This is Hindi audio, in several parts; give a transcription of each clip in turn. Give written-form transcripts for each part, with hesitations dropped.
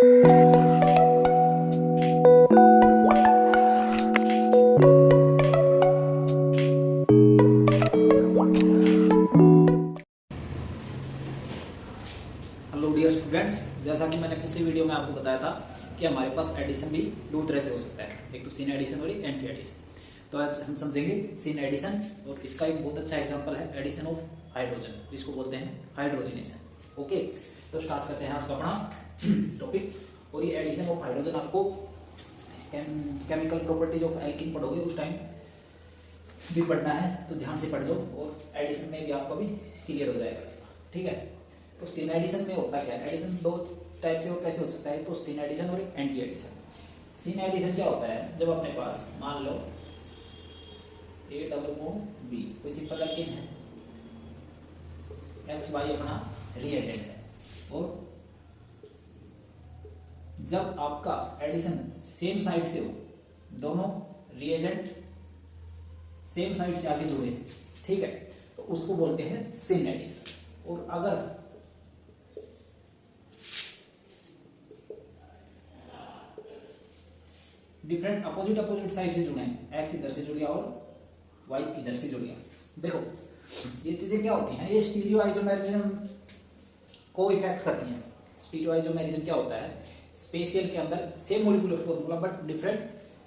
हेलो डियर स्टूडेंट्स, जैसा कि मैंने पिछली वीडियो में आपको बताया था कि हमारे पास एडिशन भी दो तरह से हो सकता है, एक तो सीन एडिशन और एक एंटी एडिशन। तो आज हम समझेंगे सीन एडिशन, और इसका एक बहुत अच्छा एग्जांपल है एडिशन ऑफ हाइड्रोजन, जिसको बोलते हैं हाइड्रोजनेशन। ओके, तो स्टार्ट करते हैं आज का अपना टॉपिक। और ये एडिशन ऑफ हाइड्रोजन आपको केमिकल प्रॉपर्टीज ऑफ एल्कीन पढ़ोगे उस टाइम भी पढ़ना है, तो ध्यान से पढ़ लो, और एडिशन में भी आपको भी क्लियर हो जाएगा इसका। ठीक है, तो सीन एडिशन में होता क्या है? एडिशन दो टाइप से और कैसे हो सकता है, तो सीन एडिशन और एक एंटी एडिशन। सीन एडिशन क्या होता है? जब अपने पास मान लो A डबल बॉन्ड B कोई सिंपल एल्कीन है, XY अपना रिएजेंट है, और जब आपका एडिशन सेम साइड से हो, दोनों रिएजेंट सेम साइड से आगे जुड़े, ठीक है, तो उसको बोलते हैं सीन एडिशन। और अगर डिफरेंट अपोजिट साइड से जुड़े हैं, एक्स इधर से जुड़ गया और वाई इधर से जुड़ गया, देखो ये चीजें क्या होती हैं, ये स्टीरियो आइसोमेरिज्म को इफेक्ट करती हैं। स्टीरियो आइसोमेरिज्म क्या होता है? स्पेशियल के अंदर same molecular formula but different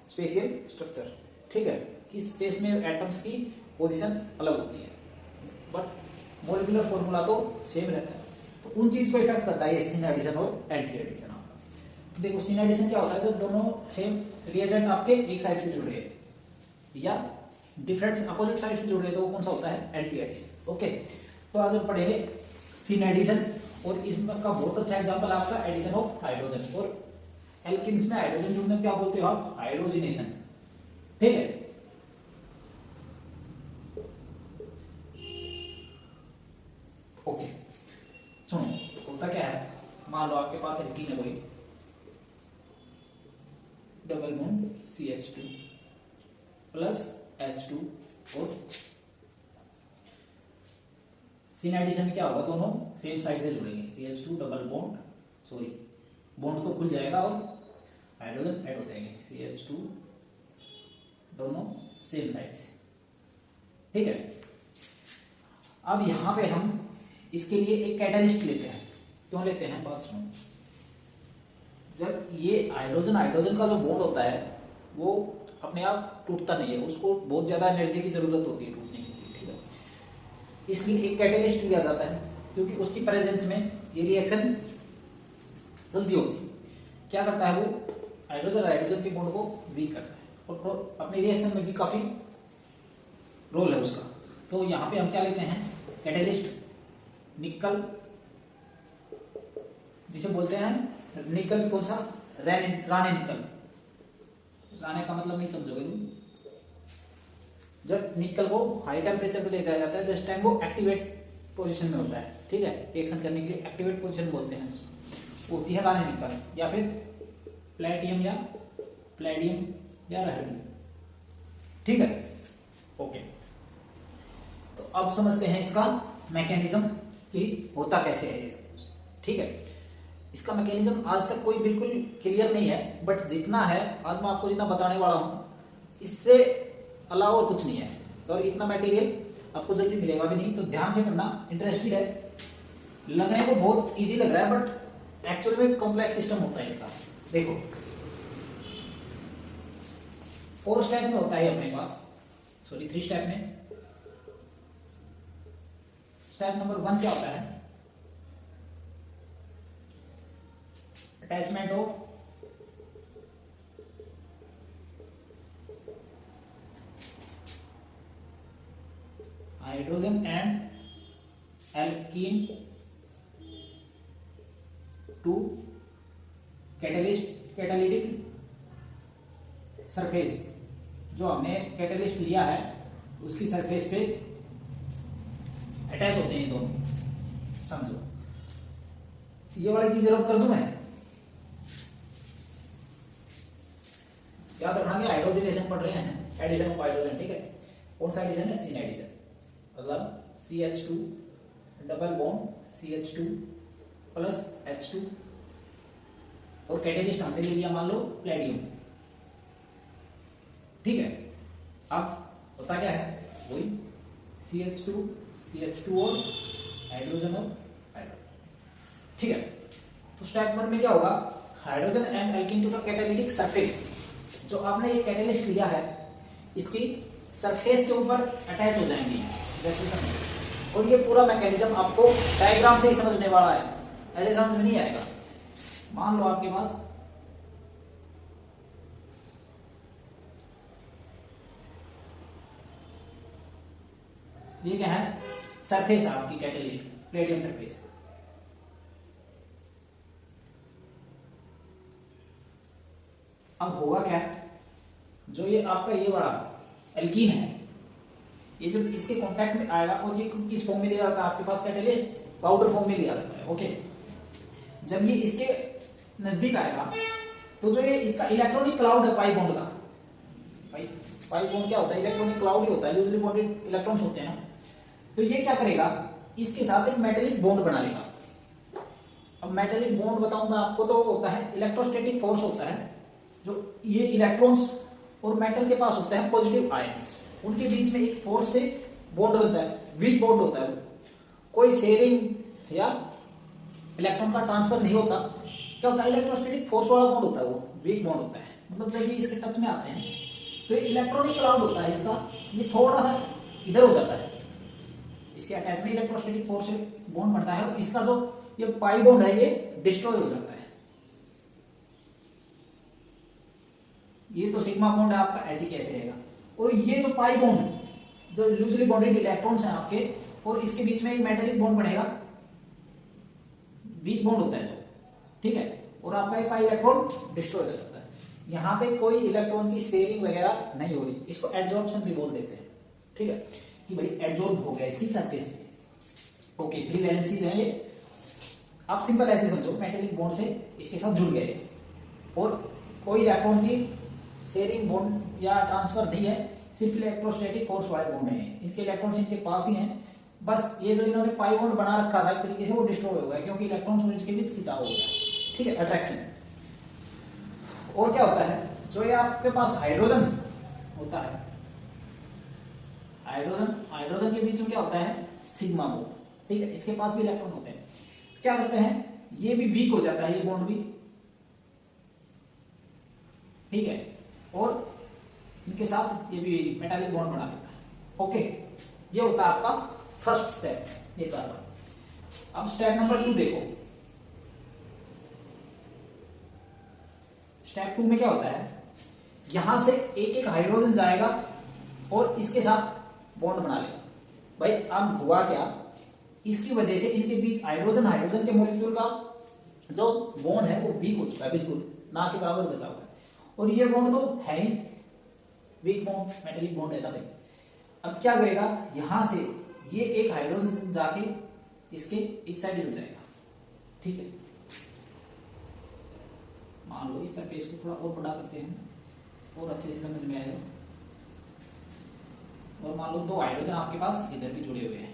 spatial structure, ठीक है, कि स्पेस में एटम्स की पोजीशन अलग होती है बट मॉलिक्यूलर फॉर्मूला तो सेम रहता है। तो उन चीज को इफेक्ट करता है ये सीन एडिशन और एंटी एडिशन आपका। तो देखो सीन एडिशन क्या होता है? जब दोनों सेम रिएजेंट आपके एक साइड से जुड़ रहे हैं या डिफरेंट अपोजिट साइड से जुड़ रहे हैं, तो वो कौन सा होता है? Anti addition. ओके, तो आज हम पढ़ेंगे सीन एडिशन, और इसका बहुत अच्छा एग्जांपल आपका एडिशन ऑफ हाइड्रोजन। और एल्किन्स में हाइड्रोजन जुड़ने को क्या बोलते हो आप? हाइड्रोजनेशन, ठीक है। ओके, सुनो होता क्या है, मान लो आपके पास एल्कीन है कोई, double bond CH2 plus H2, और सीन एडिशन में क्या होगा? दोनों सेम साइड से जुड़ेंगे, CH2 double bond, sorry bond तो खुल जाएगा और हाइड्रोजन ऐड हो जाएंगे, CH2 दोनों सेम साइड से, ठीक है। अब यहां पे हम इसके लिए एक कैटालिस्ट लेते हैं। क्यों लेते हैं? बात सुनो, जब ये हाइड्रोजन का जो बॉन्ड होता है वो अपने आप टूटता नहीं है, उसको बहुत ज्यादा एनर्जी की जरूरत होती है टूटने के लिए, ठीक है। इसलिए एक कैटालिस्ट लिया जाता है, क्योंकि उसकी प्रेजेंस में ये रिएक्शन जल्दी होती है। क्या करता है वो? हाइड्रोजन के बॉन्ड को वीक करता है, और अपने रिएक्शन में भी काफी रोल है उसका। तो यहाँ पे हम क्या लेते हैं? कैटालिस्ट निकल, जिसे बोलते हैं निकल, कौन सा? राने निकल। राने का मतलब नहीं समझोगे तुम। जब निकल को हाई टेम्परेचर पे ले जाया जाता है, जिस टाइम वो एक्टिवेट पोजीशन में होता है, ठीक है, रिएक्शन करने के लिए एक्टिवेट पोजीशन बोलते हैं, वो होती है राने निकल, या फिर प्लेटियम या प्लेडियम या रेडियम, ठीक है। ओके, तो अब समझते हैं इसका मैकेनिज्म कि होता कैसे है ये सब कुछ, ठीक है। इसका मैकेनिज्म आज तक कोई बिल्कुल क्लियर नहीं है, बट जितना है आज मैं आपको जितना बताने वाला हूं, इससे अलावा और कुछ नहीं है, और इतना मटेरियल आपको जल्दी मिलेगा भी नहीं, तो ध्यान से पढ़ना। इंटरेस्टेड है? लगने को बहुत इजी लग रहा है, बट एक्चुअली में कॉम्प्लेक्स सिस्टम होता है इसका। देखो 4 स्टेप में होता है अपने पास, सॉरी 3 स्टेप में। स्टेप नंबर 1 क्या होता है? Attachment of hydrogen and alkene to catalytic surface. जो हमने कैटालिस्ट लिया है उसकी सरफेस पे अटैच होते हैं ये दोनों, समझो। ये वाली चीज रब कर दूं मैं, याद रखना कि हाइड्रोजनेशन पढ़ रहे हैं, एडिशन ऑफ हाइड्रोजन, ठीक है। कौन सा एडिशन है? सीन एडिशन, मतलब CH2 double bond CH2 plus H2 और कैटेलिस्ट हमने ले लिया मान लो प्लेडियम। ठीक है, अब होता क्या है, वही CH2 और हाइड्रोजन और हाइड्रोजन। ठीक है, तो स्टेप 1 में क्या होगा, hydrogen and alkene to the catalytic surface. जो आपने ये कैटेलिस्ट लिया है इसकी सरफेस के ऊपर अटैच हो जाएंगे जैसे समझो। और ये पूरा मैकेनिज्म आपको डायग्राम से ही समझने वाला है, ऐसे समझ में नहीं आएगा। मान लो आपके पास ये क्या है, सरफेस है आपकी कैटेलिस्ट, प्लेटियम सरफेस। अब होगा क्या, जो ये आपका ये बड़ा एल्कीन है, ये जब इसके कांटेक्ट में आएगा, और ये किस फॉर्म में दिया जाता है आपके पास, कैटेलिस्ट पाउडर फॉर्म में दिया जाता है। ओके, जब ये इसके नजदीक आएगा तो जो ये इसका इलेक्ट्रॉनिक क्लाउड है पाई बॉन्ड का, पाई बॉन्ड क्या होता है, इलेक्ट्रॉनिक क्लाउड ही होता है, यूजुअली बॉन्डेड इलेक्ट्रॉन्स होते हैं ना। तो ये क्या करेगा, इसके साथ एक मेटेलिक बॉन्ड बना लेगा। अब मेटेलिक बॉन्ड बताऊं मैं आपको, तो होता है इलेक्ट्रोस्टैटिक फोर्स होता है, जो ये इलेक्ट्रॉन्स और मेटल के पास होते हैं पॉजिटिव आयंस, उनके बीच में एक फोर्स से बॉन्ड बनता है, वीक बॉन्ड होता है। कोई शेयरिंग या इलेक्ट्रॉन का ट्रांसफर नहीं होता। क्या होता है, इलेक्ट्रोस्टैटिक फोर्स वाला बॉन्ड होता है, वो वीक बॉन्ड होता है। मतलब जब ये इसके टच में आते हैं तो ये इलेक्ट्रॉनिक क्लाउड होता है इसका, ये थोड़ा सा इधर हो जाता है, इसके अटैच में इलेक्ट्रोस्टैटिक फोर्स से बॉन्ड बनता है, और इसका जो ये पाई बॉन्ड है ये डिस्ट्रॉय हो जाता है। ये तो सिग्मा बॉन्ड है आपका, ऐसे कैसे रहेगा। और ये जो पाई बॉन्ड, जो लूजली बॉन्डेड इलेक्ट्रॉन्स हैं आपके, और इसके बीच में एक मेटेलिक बॉन्ड बनेगा, वीक बॉन्ड होता है, ठीक है, और आपका ये पाई इलेक्ट्रॉन डिस्ट्रॉय हो जाता है। यहां पे कोई इलेक्ट्रॉन की शेयरिंग वगैरह नहीं हो रही, इसको एडजॉर्प्शन भी बोल देते हैं। ठीक है, कि भाई एडजॉर्ब हो गया इसकी सरफेस पे। ओके, फ्री वैलेंसीज है ये। आप सिंपल ऐसे समझो, मेटेलिक बॉन्ड से इसके साथ जुड़ गए, और कोई इलेक्ट्रॉन की शेयरिंग बॉन्ड या ट्रांसफर नहीं है, सिर्फ इलेक्ट्रोस्टैटिक फोर्स वाले बॉन्ड हैं, इनके इलेक्ट्रॉन्स इनके पास ही हैं। बस ये जो इन्होंने पाई बॉन्ड बना रखा था एक तरीके से, वो डिस्ट्रॉय हो गया, क्योंकि इलेक्ट्रॉन्स और इनके बीच खिंचाव हो गया। ठीक है, अट्रैक्शन। और क्या होता है, जो ये आपके पास हाइड्रोजन होता है, हाइड्रोजन के बीच में क्या होता है, सिग्मा बॉन्ड। ठीक है, इसके पास भी इलेक्ट्रॉन होते हैं। क्या करते हैं, ये भी वीक हो जाता है, ये बॉन्ड भी। ठीक है, और इनके साथ ये भी मेटालिक बॉन्ड बना लेता है। ओके, ये होता है आपका फर्स्ट स्टेप, ये कार्बन। अब स्टेप नंबर 2 देखो। स्टेप 2 में क्या होता है, यहां से एक एक हाइड्रोजन जाएगा और इसके साथ बॉन्ड बना लेगा। भाई अब हुआ क्या, इसकी वजह से इनके बीच हाइड्रोजन के मॉलिक्यूल का जो बॉन्ड है वो वीक हो चुका है, बिल्कुल ना के बराबर बचा हुआ है। और ये बॉन्ड तो है ही वीक बॉन्ड, मेटेलिक बॉन्ड है ना भाई। अब क्या करेगा, यहां से ये एक हाइड्रोजन जाके इसके इस साइड जुड़ जाएगा। ठीक है, मान लो इस सरफेस को थोड़ा और बड़ा करते हैं और अच्छे से समझ में आएगा। और मान लो 2 हाइड्रोजन आपके पास इधर भी जुड़े हुए हैं।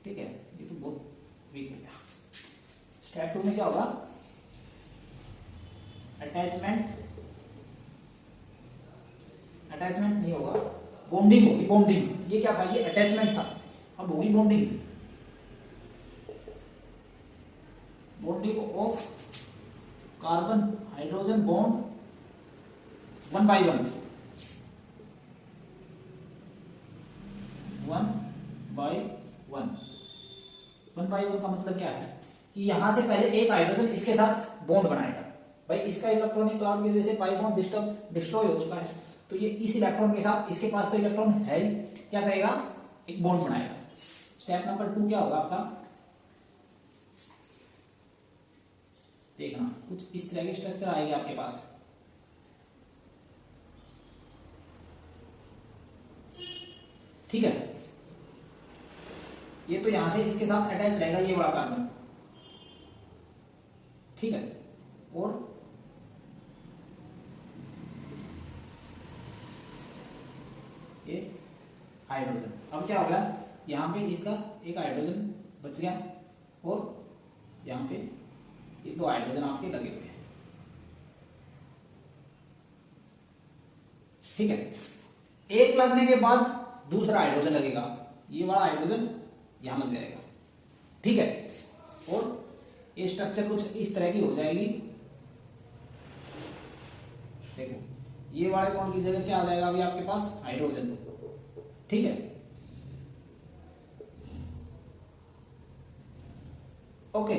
ठीक है, ये तो बहुत वीक हो गया। स्टेप 2 में क्या होगा, अटैचमेंट नहीं होगा, बॉन्डिंग होगी। बॉन्डिंग, ये क्या था, ये अटैचमेंट था, अब होगी bonding. Bonding of carbon hydrogen bond 1 by 1 का मतलब क्या है कि यहां से पहले एक हाइड्रोजन इसके साथ बॉन्ड बनाएगा। भाई इसका इलेक्ट्रॉनिक क्लाउड की वजह से पाई बॉन्ड डिस्ट्रॉय हो चुका है, तो ये इस इलेक्ट्रॉन के साथ, इसके पास तो इलेक्ट्रॉन है ही, क्या करेगा, एक बॉन्ड बनाएगा। स्टेप नंबर 2 क्या होगा आपका, देखना कुछ इस तरह के स्ट्रक्चर आएगा आपके पास। ठीक है, ये तो यहां से इसके साथ अटैच रहेगा ये बड़ा कार्बन। ठीक है, और ये हाइड्रोजन। अब क्या हो गया, यहां पे इसका एक हाइड्रोजन बच गया और यहाँ पे ये 2 हाइड्रोजन आपके लगे हुए हैं, ठीक है। एक लगने के बाद दूसरा हाइड्रोजन लगेगा, ये वाला हाइड्रोजन यहां लग जाएगा, ठीक है। और ये स्ट्रक्चर कुछ इस तरह की हो जाएगी। देखो ये वाले बॉन्ड की जगह क्या आ जाएगा अभी आपके पास, हाइड्रोजन, ठीक है। ओके,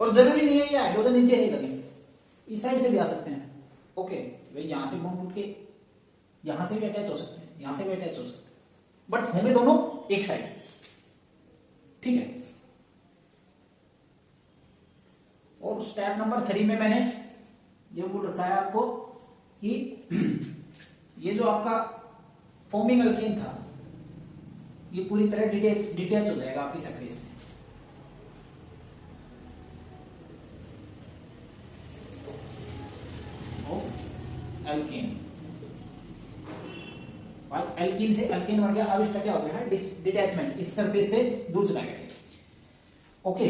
और जरूरी नहीं है ये हाइड्रोजन नीचे ही लगे, इस साइड से भी आ सकते हैं। ओके भाई, यहां से बॉन्ड उठ के यहां से भी अटैच हो सकते हैं, यहां से भी अटैच हो सकते हैं, बट होंगे दोनों एक साइड से, ठीक है। और स्टेप नंबर 3 में मैंने ये बोल रखा है आपको कि ये जो आपका फॉर्मिंग अल्केन था ये पूरी तरह डिटैच हो जाएगा आपकी सरफेस से। एल्केन, एल्कीन से एल्केन बन गया, अब इसका क्या हो गया है, डिटैचमेंट, इस सरफेस से दूर चला गया। ओके,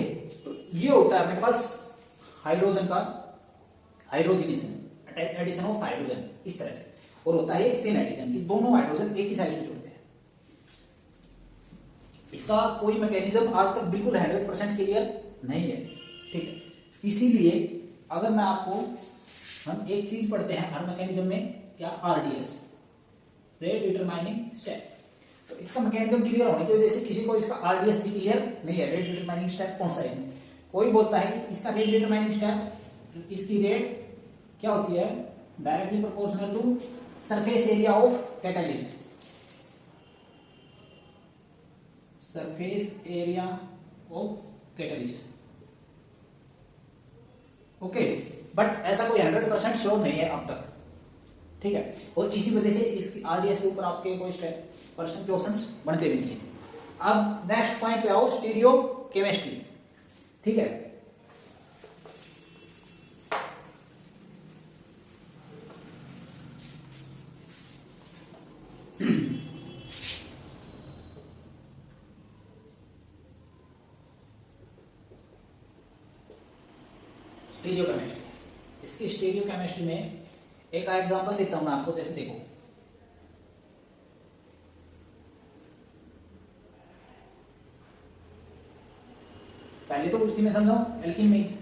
ये होता है अपने पास हाइड्रोजन का हाइड्रोजनेशन, एडिशन ऑफ हाइड्रोजन, इस तरह से। और होता है सेन एडिशन कि दोनों हाइड्रोजन एक ही साइड से जुड़ते हैं। इसका कोई मैकेनिज्म आज तक बिल्कुल 100% क्लियर नहीं है, ठीक है। इसीलिए अगर मैं आपको, हम एक चीज पढ़ते हैं हर मैकेनिज्म में, क्या, आरडीएस, रेट डिटरमाइनिंग स्टेप। तो इसका मैकेनिज्म क्लियर होने की वजह से किसी को इसका आरडीएस भी क्लियर नहीं है, रेट डिटरमाइनिंग स्टेप कौन सा है। कोई बोलता है कि इसका रेट डिटरमाइनिंग स्टेप, इसकी रेट क्या होती है, directly proportional to surface area of catalyst, surface area of catalyst. Okay, but ऐसा कोई 100% श्योर नहीं है अब तक, ठीक है। और इसी वजह से इसकी आरडीएस के ऊपर आपके कोई क्वेश्चंस बनते भी नहीं है। अब नेक्स्ट पॉइंट पे आओ, स्टीरियो केमिस्ट्री, ठीक है। स्टीरियो केमिस्ट्री, इसकी स्टीरियो केमिस्ट्री में एक एग्जांपल देता हूं मैं आपको, जैसे देखो पहले तो उसी में समझाओ, एल्कीन में।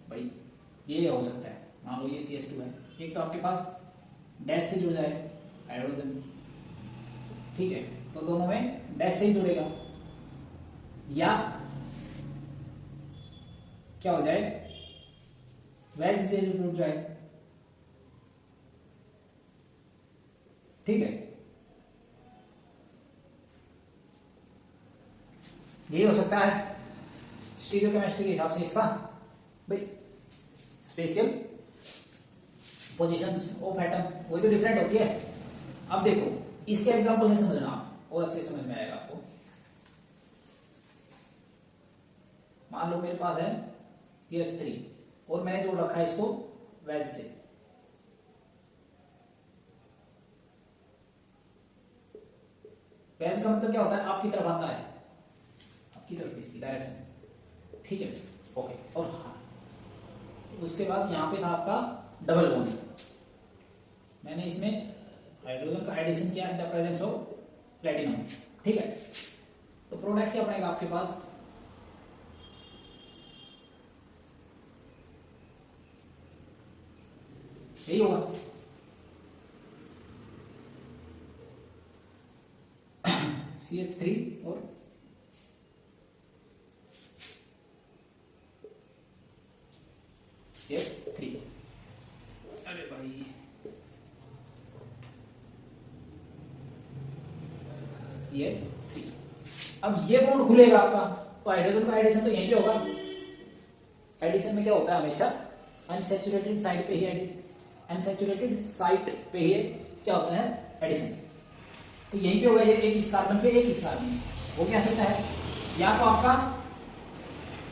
भाई ये हो सकता है, मान लो ये CH2 है, एक तो आपके पास डैश से जुड़ जाए हाइड्रोजन, ठीक है, तो दोनों में डैश से ही जुड़ेगा, या क्या हो जाए, वेज से जुड़ जाए, ठीक है। यही हो सकता है स्टीरियो केमिस्ट्री के हिसाब से इसका भाई स्पेशल पोजीशंस ऑफ एटम, वही तो डिफरेंट होती है। अब देखो इसके एग्जांपल से समझना आप और अच्छे समझ में आएगा आपको। मान लो मेरे पास है CH3 और मैंने जोड़ रखा है इसको वेज से, वेज का मतलब क्या होता है, आपकी तरफ आता है, आपकी तरफ इसकी डायरेक्शन, ठीक है। ओके, और हाँ, उसके बाद यहां पे था आपका डबल बॉन्ड, मैंने इसमें हाइड्रोजन का एडिशन किया in the presence of platinum, ठीक है। तो प्रोडक्ट क्या बनेगा आपके पास, यही होगा, CH3 और CH3। अरे भाई CH3, अब ये बॉन्ड खुलेगा आपका, तो हाइड्रोजन का एडिशन तो यहीं पे होगा। एडिशन में क्या होता है, हमेशा अनसैचुरेटेड साइड पे ही अनसैचुरेटेड साइट पे ही क्या होता है, एडिशन। तो यहीं पे होगा, ये एक इस कार्बन पे, एक इस कार्बन, वो क्या सकता है, या तो आपका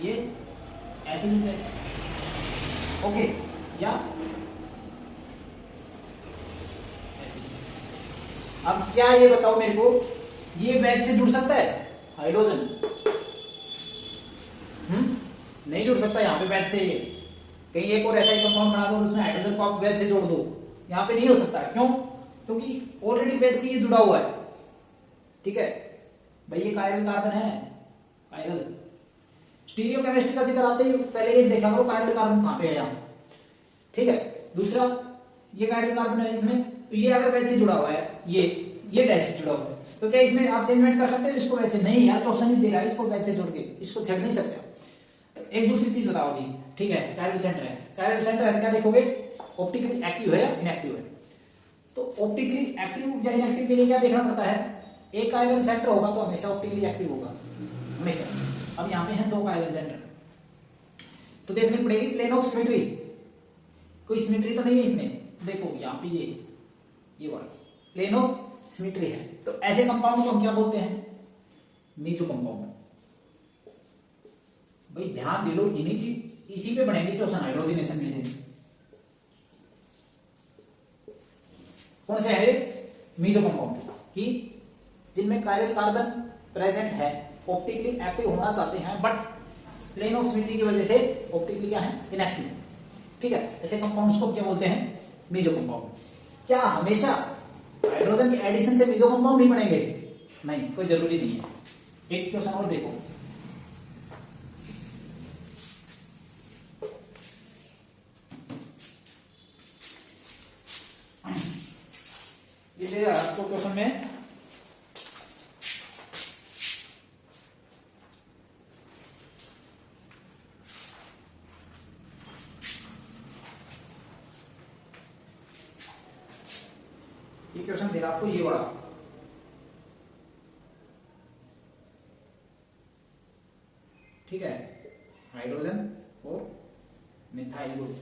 ये ऐसे जुड़ जाए, ओके, या अब क्या ये बताओ मेरे को, ये वेज से जुड़ सकता है हाइड्रोजन? नहीं जुड़ सकता यहाँ पे वेज से। ये कहीं एक और ऐसा ही कंपाउंड बना दो और उसमें हाइड्रोजन को आप वेज से जोड़ दो, यहाँ पे नहीं हो सकता। क्यों? क्योंकि ऑलरेडी वेज से ये जुड़ा हुआ है। ठीक है भाई, ये कायरल कार्बन है, कायरल। स्टीरियो केमिस्ट्री का जिक्र आते ही पहले ये देखा करो कायरल कार्बन कहाँ पे है यहाँ। ठीक है, दूसरा ये कायरल कार्बन है इसमें, तो ये अगर वेज से जुड़ा हुआ है, ये डैश से जुड़ा हुआ है, तो क्या इसमें आप चेंजमेंट कर सकते हो इसको वेज से? नहीं यार, क्वेश्चन नहीं दे रहा है इसको वेज से जोड़ के, इसको छेड़ नहीं सकते। तो एक दूसरी चीज बताओ अभी। ठीक है, कायरल सेंटर है, कायरल सेंटर है, क्या देखोगे? ऑप्टिकली एक्टिव है या इनएक्टिव है? तो ऑप्टिकली एक्टिव या इनएक्टिव के लिए क्या देखना पड़ता है? एक कायरल सेंटर होगा तो हमेशा ऑप्टिकली एक्टिव होगा, हमेशा। अब यहाँ पे है दो कायरल सेंटर, तो देखनी पड़ेगी प्लेन ऑफ सिमेट्री। कोई सिमेट्री तो नहीं है इसमें। देखो यहाँ पे ये वाला प्लेन ऑफ सिमेट्री है, तो ऐसे कंपाउंड को हम क्या बोलते हैं? Meso compound. भाई ध्यान दे लो, इन्हीं चीज इसी पे बनेंगे क्वेश्चन हाइड्रोजनेशन की से। कौन से है? मीजो कंपाउंड की जिनमें कायरल कार्बन प्रेजेंट है, ऑप्टिकली एक्टिव होना चाहते हैं, बट प्लेन ऑफ सिमेट्री की वजह से ऑप्टिकली क्या है? इनएक्टिव। ठीक है, ऐसे कंपाउंड्स को क्या बोलते हैं? Meso compound. क्या हमेशा हाइड्रोजन के एडिशन से मीजो कंपाउंड ही बनेंगे? नहीं, कोई जरूरी नहीं है। एक क्वेश्चन और देखो, ये आपको क्वेश्चन में क्वेश्चन दे रहा आपको ये वाला। ठीक है, हाइड्रोजन और मिथाइल ग्रुप,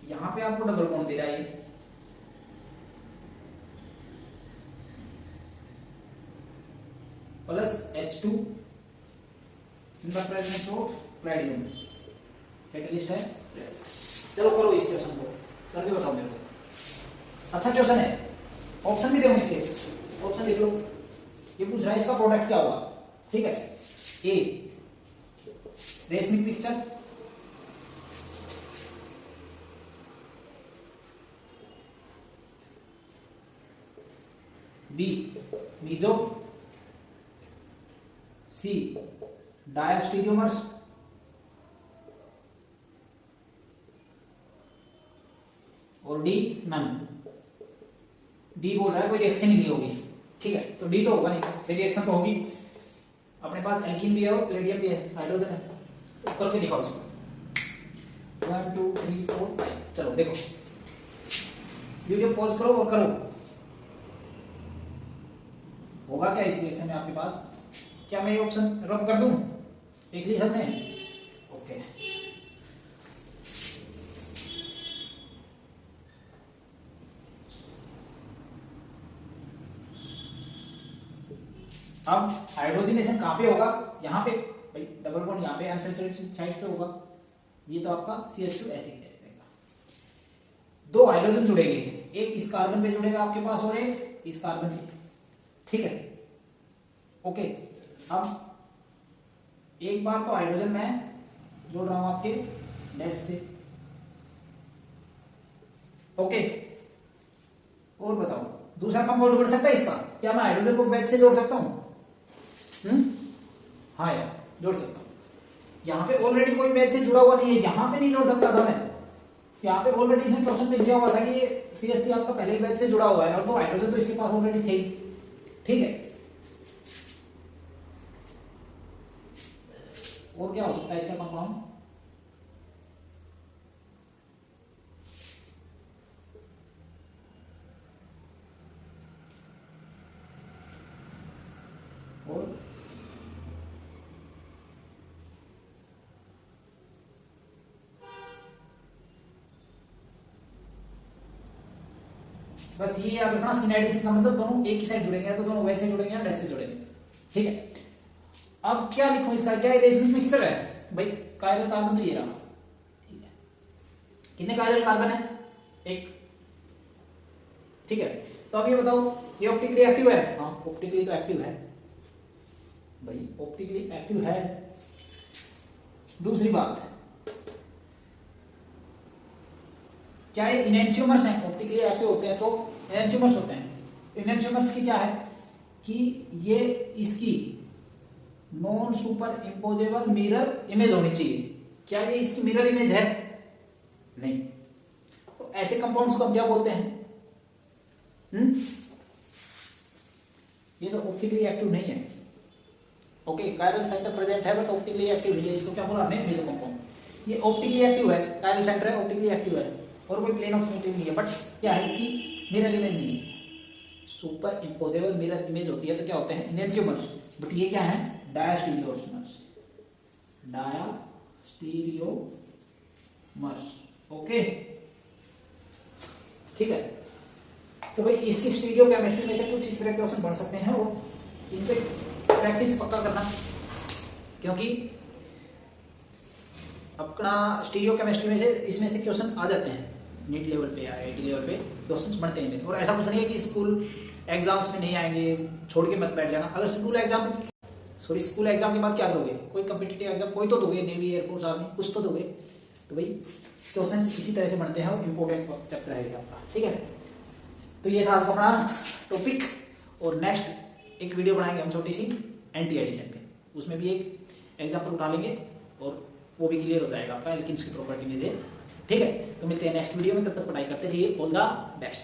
यहां पे आपको डबल बॉन्ड दे रहा है plus H2 in the presence of Palladium. Catalyst है। चलो करो इस क्वेश्चन को, करके बताओ मेरे को। अच्छा क्वेश्चन है, ऑप्शन भी दो इसके, ऑप्शन लिख लो। ये पूछ रहा है इसका प्रोडक्ट क्या होगा। ठीक है, ए रेशमिक पिक्चर, बी मीजो, सी डायस्टीरियोमर्स, और डी नन। डी बोल रहा है कोई रिएक्शन ही नहीं होगी। ठीक है, तो डी तो होगा नहीं, रिएक्शन तो होगी। अपने पास एल्कीन भी है और प्लेडियम भी है, हाइड्रोजन है, तो करके दिखाओ इसको। 1 2 3 4 5। चलो देखो, वीडियो पॉज करो और करो। होगा क्या इस रिएक्शन में आपके पास? क्या मैं ये ऑप्शन रब कर दूं? देख ली सबने? ओके, अब हाइड्रोजनेशन कहां पे होगा? यहां पे भाई, डबल बॉन्ड यहां पे अनसैचुरेटेड साइड पे होगा। ये तो आपका CH2 ऐसे रहेगा। दो हाइड्रोजन जुड़ेंगे, एक इस कार्बन पे जुड़ेगा आपके पास और एक इस कार्बन पे। ठीक है, ओके। अब एक बार तो हाइड्रोजन मैं जोड़ रहा हूं आपके डैश से। ओके, और बताओ दूसरा कंपाउंड जोड़ सकता है इसका? क्या मैं हाइड्रोजन को वेज से जोड़ सकता हूं? हाँ यार, जोड़ सकता हूं। यहां पे ऑलरेडी कोई वेज से जुड़ा हुआ नहीं है, यहां पे नहीं जोड़ सकता था मैं। यहाँ पे ऑलरेडी इसने क्वेश्चन में दिया हुआ था कि ये CH3 आपका पहले बैच से जुड़ा हुआ है और दो हाइड्रोजन तो इसके पास ऑलरेडी थे। ठीक है, और क्या हो सकता है इसका कंपाउंड? और बस ये याद रखना, सिनेडिसिन का मतलब दोनों एक ही साइड जुड़ेंगे, तो दोनों वेज से जुड़ेंगे या डैश से जुड़ेंगे। ठीक है, अब क्या लिखूं इसका? क्या रेशमिक मिक्सचर है भाई? कायरल कार्बन तो ये रहा। ठीक है, कितने कायरल कार्बन है? एक। ठीक है, तो अब ये बताओ ये ऑप्टिकली एक्टिव है? हाँ ऑप्टिकली तो एक्टिव है भाई, ऑप्टिकली एक्टिव है। दूसरी बात, क्या ये इनएंशियोमर्स हैं? ऑप्टिकली एक्टिव होते हैं तो इनएंशियोमर्स होते हैं। इनएंशियोमर्स की क्या है कि ये इसकी non super imposable mirror image होनी चाहिए। क्या ये इसकी मिरर इमेज है? नहीं। तो ऐसे कंपाउंड्स को हम क्या बोलते हैं? ये तो ऑप्टिकली एक्टिव नहीं है। ओके, कायरल सेंटर प्रेजेंट है बट ऑप्टिकली एक्टिव नहीं है, इसको क्या बोला हमने? Meso compound. ये ऑप्टिकली एक्टिव है, कायरल सेंटर है, ऑप्टिकली एक्टिव है और कोई प्लेन ऑफ सिमेट्री नहीं है, बट क्या है इसकी मिरर इमेज नहीं है। सुपर इम्पोजेबल मिरर इमेज होती है तो क्या होते हैं? इनएंशियोमर्स। बट ये क्या है? डायस्टीरियोमर्स। डायस्टीरियोमर्स। ओके ठीक है, तो भाई इसकी स्टीरियो केमिस्ट्री में से कुछ इस तरह के क्वेश्चन बन सकते हैं और इन पे प्रैक्टिस पक्का करना, क्योंकि अपना स्टीरियो केमिस्ट्री में से इसमें से क्वेश्चन आ जाते हैं नीट लेवल पे या आईआईटी लेवल पे क्वेश्चंस बनते हैं। और ऐसा कुछ नहीं है कि स्कूल एग्जाम्स में नहीं आएंगे, छोड़ के मत बैठ जाना। अगर स्कूल एग्जाम के बाद क्या करोगे? कोई कम्पिटिटिव एग्जाम कोई तो दोगे, नेवी एयरफोर्स आर्मी कुछ तो दोगे। तो भाई क्वेश्चंस इसी तरह से बनते हैं और इंपॉर्टेंट चैप्टर है आपका। ठीक है, तो ये था आज का अपना टॉपिक और नेक्स्ट एक वीडियो बनाएंगे हम छोटी सी एंटी एडिशन पे, उसमें भी एक एग्जाम्पल उठा लेंगे और वो भी क्लियर हो जाएगा आपका एल्किन्स की प्रॉपर्टी में से। ठीक है, तो मिलते हैं नेक्स्ट वीडियो में, तब तक पढ़ाई करते रहिए। All the best.